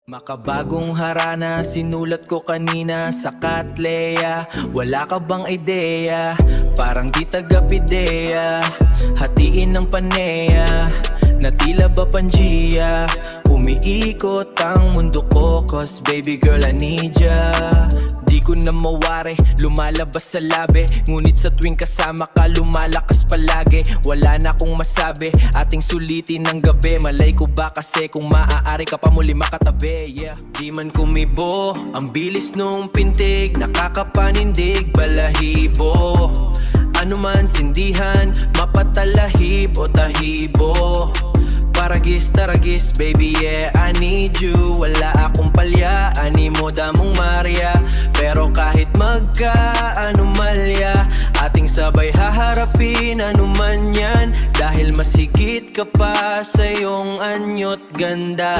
Makabagong harana, sinulat ko kanina sa Katleya. Wala ka bang ideya? Parang di taga-pideya, hatiin ng paneya, na tila ba Pangia. Umiikot ang mundo ko, cause baby girl I need ya. Di ko na mawari, lumalabas sa labi, ngunit sa tuwing kasama ka lumalakas palagi. Wala na akong masabi, ating sulitin ng gabi. Malay ko ba kasi kung maaari ka pa muli makatabi, yeah. Di man kumibo, ang bilis nung pintig, nakakapanindig, balahibo. Ano man sindihan, mapatalahib o tahibo. Paragis, taragis, baby, yeah, I need you. Wala akong palya, animo damong Maria. Pero kahit magka-anomalya, ating sabay haharapin anuman yan. Dahil mas higit ka pa sa iyong anyot ganda.